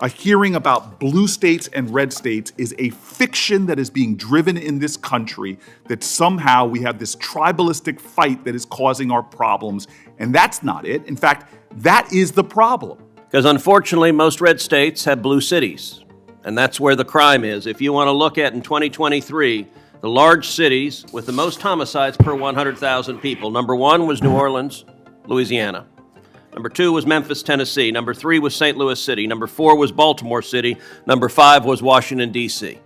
A hearing about blue states and red states is a fiction that is being driven in this country, that somehow we have this tribalistic fight that is causing our problems. And that's not it. In fact, that is the problem. Because unfortunately, most red states have blue cities. And that's where the crime is. If you want to look at in 2023, the large cities with the most homicides per 100,000 people. Number 1 was New Orleans, Louisiana. Number 2 was Memphis, Tennessee. Number 3 was St. Louis City. Number 4 was Baltimore City. Number 5 was Washington, D.C.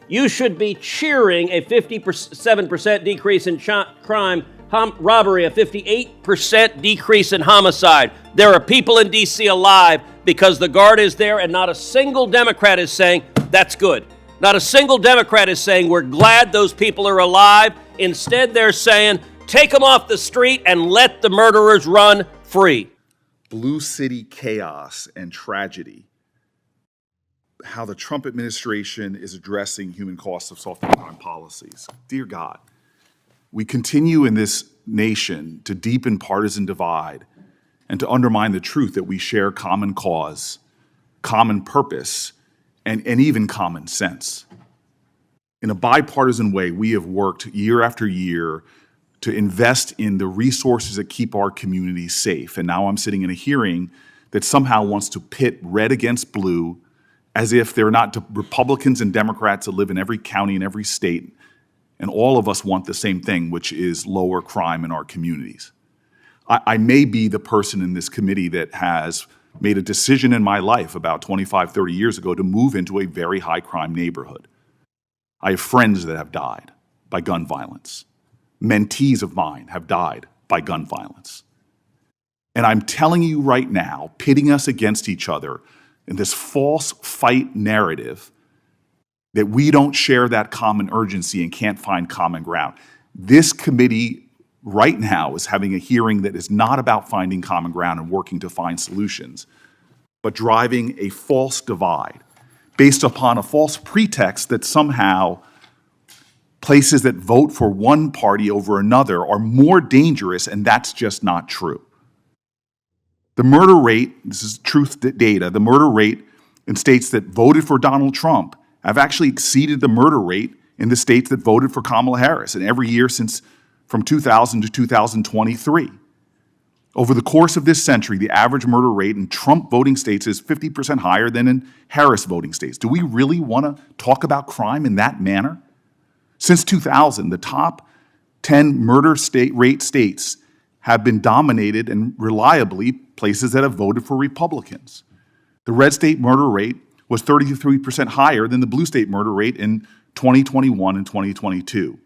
You should be cheering a 57% decrease in crime, robbery, a 58% decrease in homicide. There are people in D.C. alive because the Guard is there, and not a single Democrat is saying, that's good. Not a single Democrat is saying, we're glad those people are alive. Instead, they're saying, take them off the street and let the murderers run free. Blue city chaos and tragedy, how the Trump administration is addressing human costs of soft crime policies. Dear God, we continue in this nation to deepen partisan divide and to undermine the truth that we share common cause, common purpose, and even common sense. In a bipartisan way, we have worked year after year to invest in the resources that keep our communities safe. And now I'm sitting in a hearing that somehow wants to pit red against blue as if they're not Republicans and Democrats that live in every county and every state. And all of us want the same thing, which is lower crime in our communities. I may be the person in this committee that has made a decision in my life about 25, 30 years ago to move into a very high crime neighborhood. I have friends that have died by gun violence. Mentees of mine have died by gun violence. And I'm telling you right now, pitting us against each other in this false fight narrative that we don't share that common urgency and can't find common ground. This committee right now is having a hearing that is not about finding common ground and working to find solutions, but driving a false divide based upon a false pretext that somehow places that vote for one party over another are more dangerous, and that's just not true. The murder rate, this is truth data, the murder rate in states that voted for Donald Trump have actually exceeded the murder rate in the states that voted for Kamala Harris, and every year since from 2000 to 2023. Over the course of this century, the average murder rate in Trump voting states is 50% higher than in Harris voting states. Do we really want to talk about crime in that manner? Since 2000, the top 10 murder rate states have been dominated and reliably places that have voted for Republicans. The red state murder rate was 33% higher than the blue state murder rate in 2021 and 2022.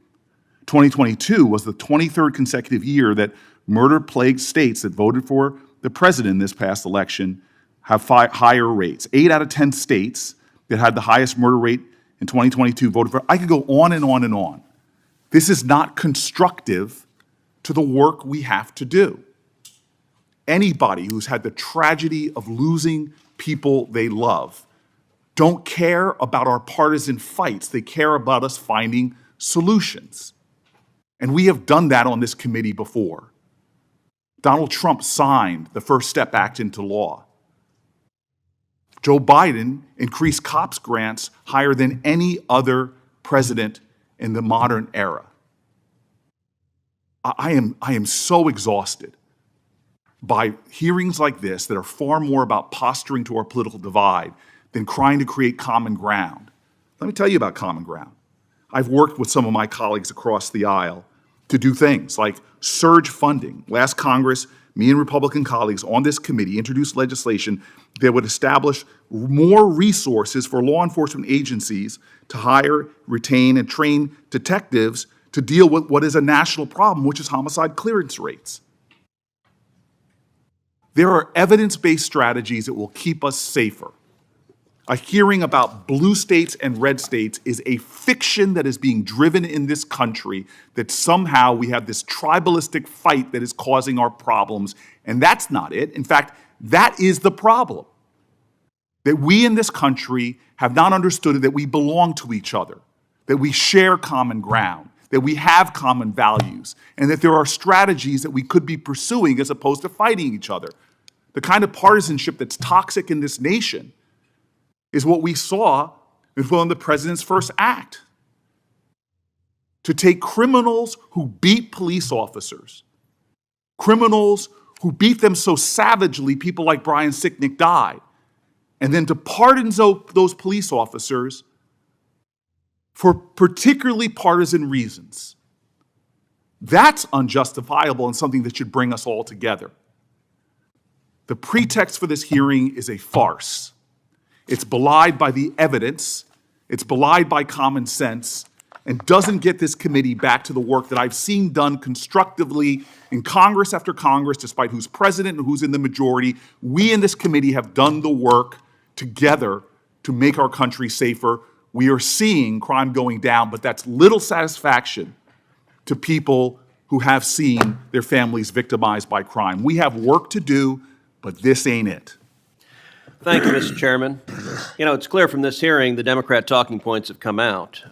2022 was the 23rd consecutive year that murder-plagued states that voted for the president in this past election have higher rates. 8 out of 10 states that had the highest murder rate in 2022 voted for. I could go on and on and on. This is not constructive to the work we have to do. Anybody who's had the tragedy of losing people they love don't care about our partisan fights. They care about us finding solutions. And we have done that on this committee before. Donald Trump signed the First Step Act into law. Joe Biden increased COPS grants higher than any other president in the modern era. I am so exhausted by hearings like this that are far more about posturing to our political divide than trying to create common ground. Let me tell you about common ground. I've worked with some of my colleagues across the aisle to do things like surge funding. Last Congress, me and Republican colleagues on this committee introduced legislation that would establish more resources for law enforcement agencies to hire, retain, and train detectives to deal with what is a national problem, which is homicide clearance rates. There are evidence-based strategies that will keep us safer. A hearing about blue states and red states is a fiction that is being driven in this country, that somehow we have this tribalistic fight that is causing our problems, and that's not it. In fact, that is the problem. That we in this country have not understood that we belong to each other, that we share common ground, that we have common values, and that there are strategies that we could be pursuing as opposed to fighting each other. The kind of partisanship that's toxic in this nation is what we saw with one of the president's first act. To take criminals who beat police officers, criminals who beat them so savagely, people like Brian Sicknick died, and then to pardon those police officers for particularly partisan reasons. That's unjustifiable and something that should bring us all together. The pretext for this hearing is a farce. It's belied by the evidence, it's belied by common sense, and doesn't get this committee back to the work that I've seen done constructively in Congress after Congress, despite who's president and who's in the majority. We in this committee have done the work together to make our country safer. We are seeing crime going down, but that's little satisfaction to people who have seen their families victimized by crime. We have work to do, but this ain't it. Thank you, Mr. Chairman. You know, it's clear from this hearing the Democrat talking points have come out.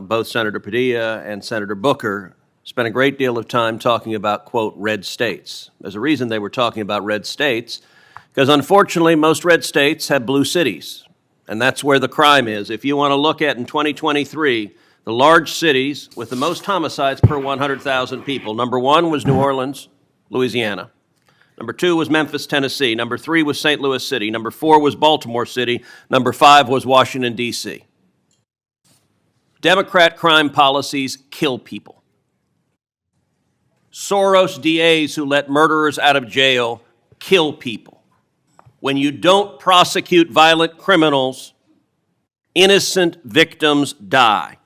Both Senator Padilla and Senator Booker spent a great deal of time talking about, quote, red states. There's a reason they were talking about red states, because unfortunately most red states have blue cities, and that's where the crime is. If you want to look at in 2023, the large cities with the most homicides per 100,000 people, number one was New Orleans, Louisiana. Number two was Memphis, Tennessee. Number three was St. Louis City. Number four was Baltimore City. Number five was Washington, D.C. Democrat crime policies kill people. Soros DAs who let murderers out of jail kill people. When you don't prosecute violent criminals, innocent victims die.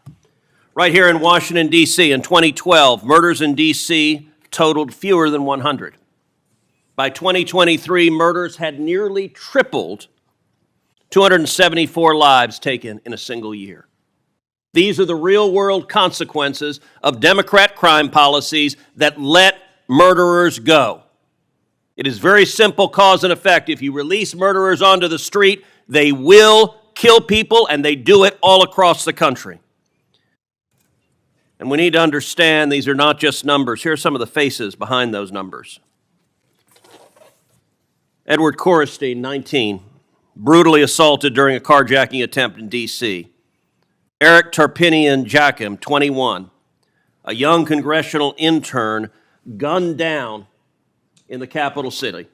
Right here in Washington, D.C., in 2012, murders in D.C. totaled fewer than 100. By 2023, murders had nearly tripled, 274 lives taken in a single year. These are the real-world consequences of Democrat crime policies that let murderers go. It is very simple cause and effect. If you release murderers onto the street, they will kill people, and they do it all across the country. And we need to understand these are not just numbers. Here are some of the faces behind those numbers. Edward Korestein, 19, brutally assaulted during a carjacking attempt in D.C. Eric Tarpinian Jakim, 21, a young congressional intern gunned down in the capital city.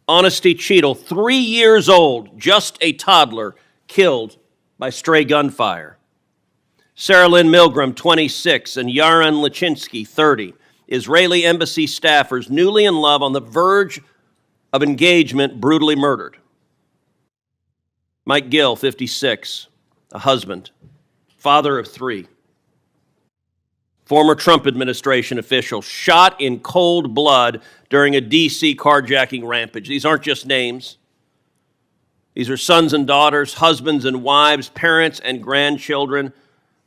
Honesty Cheadle, 3 years old, just a toddler, killed by stray gunfire. Sarah Lynn Milgram, 26, and Yaron Lachinsky, 30, Israeli embassy staffers newly in love on the verge of engagement, brutally murdered. Mike Gill, 56, a husband, father of 3. Former Trump administration official shot in cold blood during a D.C. carjacking rampage. These aren't just names. These are sons and daughters, husbands and wives, parents and grandchildren.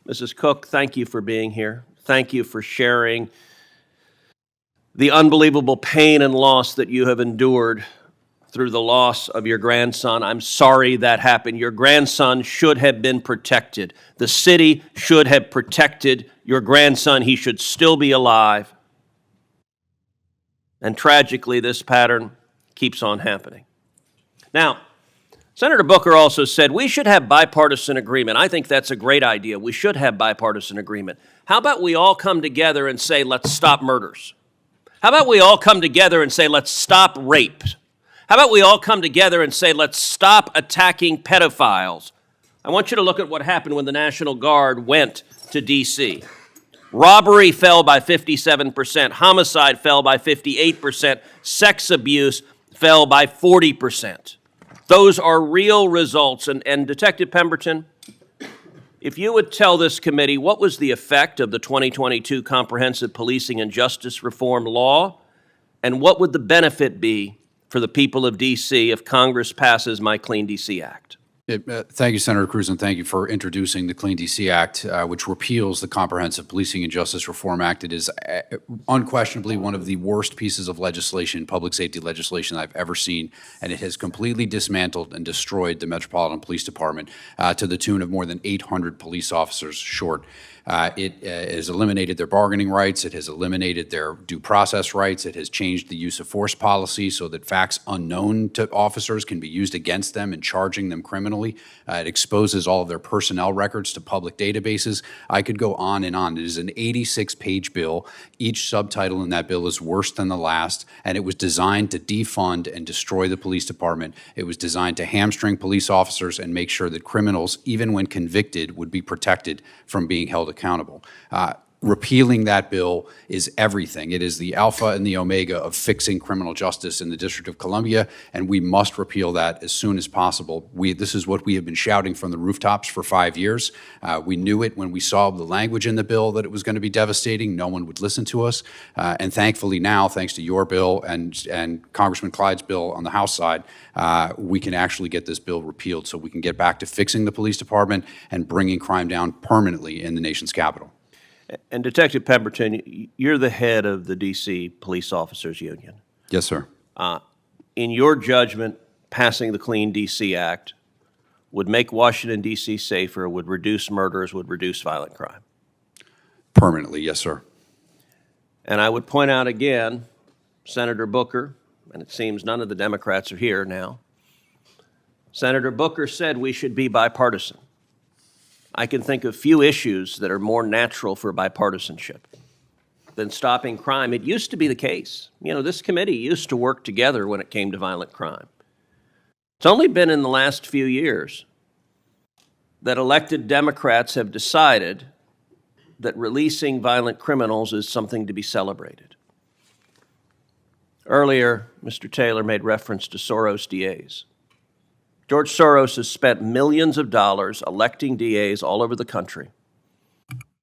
Mrs. Cook, thank you for being here. Thank you for sharing the unbelievable pain and loss that you have endured through the loss of your grandson. I'm sorry that happened. Your grandson should have been protected. The city should have protected your grandson. He should still be alive. And tragically, this pattern keeps on happening. Now, Senator Booker also said we should have bipartisan agreement. I think that's a great idea. We should have bipartisan agreement. How about we all come together and say, let's stop murders? How about we all come together and say, let's stop rape? How about we all come together and say, let's stop attacking pedophiles? I want you to look at what happened when the National Guard went to D.C. Robbery fell by 57%. Homicide fell by 58%. Sex abuse fell by 40%. Those are real results. And Detective Pemberton, if you would tell this committee what was the effect of the 2022 Comprehensive Policing and Justice Reform Law, and what would the benefit be for the people of D.C. if Congress passes my Clean D.C. Act? Thank you, Senator Cruz, and thank you for introducing the Clean D.C. Act, which repeals the Comprehensive Policing and Justice Reform Act. It is unquestionably one of the worst pieces of legislation, public safety legislation I've ever seen, and it has completely dismantled and destroyed the Metropolitan Police Department to the tune of more than 800 police officers short. It has eliminated their bargaining rights. It has eliminated their due process rights. It has changed the use of force policy so that facts unknown to officers can be used against them in charging them criminally. criminally. It exposes all of their personnel records to public databases. I could go on and on. It is an 86-page bill. Each subtitle in that bill is worse than the last, and it was designed to defund and destroy the police department. It was designed to hamstring police officers and make sure that criminals, even when convicted, would be protected from being held accountable. Repealing that bill is everything. It is the alpha and the omega of fixing criminal justice in the District of Columbia, and we must repeal that as soon as possible. This is what we have been shouting from the rooftops for 5 years. We knew it when we saw the language in the bill that it was going to be devastating. No one would listen to us. And thankfully now, thanks to your bill and Congressman Clyde's bill on the House side, we can actually get this bill repealed so we can get back to fixing the police department and bringing crime down permanently in the nation's capital. And Detective Pemberton, you're the head of the D.C. Police Officers Union. Yes, sir. In your judgment, passing the Clean D.C. Act would make Washington, D.C. safer, would reduce murders, would reduce violent crime? Permanently, yes, sir. And I would point out again, Senator Booker, and it seems none of the Democrats are here now, Senator Booker said we should be bipartisan. I can think of few issues that are more natural for bipartisanship than stopping crime. It used to be the case. You know, this committee used to work together when it came to violent crime. It's only been in the last few years that elected Democrats have decided that releasing violent criminals is something to be celebrated. Earlier, Mr. Taylor made reference to Soros DAs. George Soros has spent millions of dollars electing DAs all over the country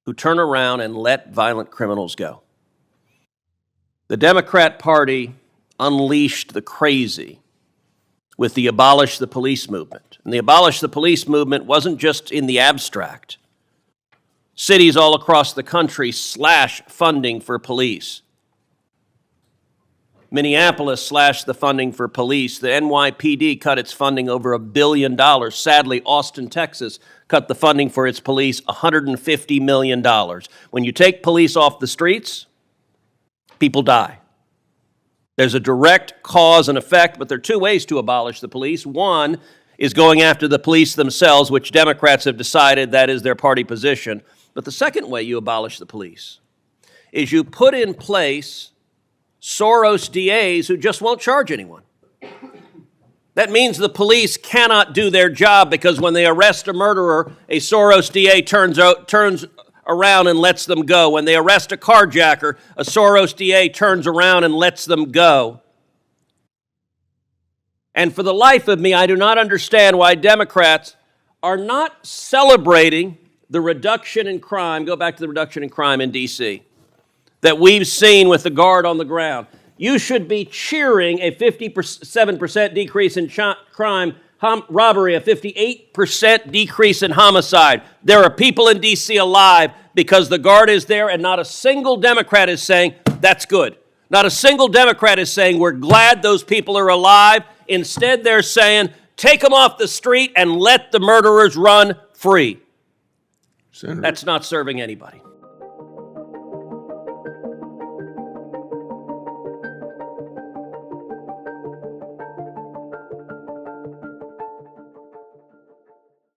who turn around and let violent criminals go. The Democrat Party unleashed the crazy with the Abolish the Police movement. And the Abolish the Police movement wasn't just in the abstract. Cities all across the country slash funding for police. Minneapolis slashed the funding for police. The NYPD cut its funding over $1 billion. Sadly, Austin, Texas cut the funding for its police $150 million. When you take police off the streets, people die. There's a direct cause and effect, but there are two ways to abolish the police. One is going after the police themselves, which Democrats have decided that is their party position. But the second way you abolish the police is you put in place Soros DAs who just won't charge anyone. That means the police cannot do their job because when they arrest a murderer, a Soros DA turns around and lets them go. When they arrest a carjacker, a Soros DA turns around and lets them go. And for the life of me, I do not understand why Democrats are not celebrating the reduction in crime. Go back to the reduction in crime in D.C. that we've seen with the guard on the ground. You should be cheering a 57% decrease in crime, robbery, a 58% decrease in homicide. There are people in D.C. alive because the guard is there, and not a single Democrat is saying, that's good. Not a single Democrat is saying, we're glad those people are alive. Instead, they're saying, take them off the street and let the murderers run free. Senator. That's not serving anybody.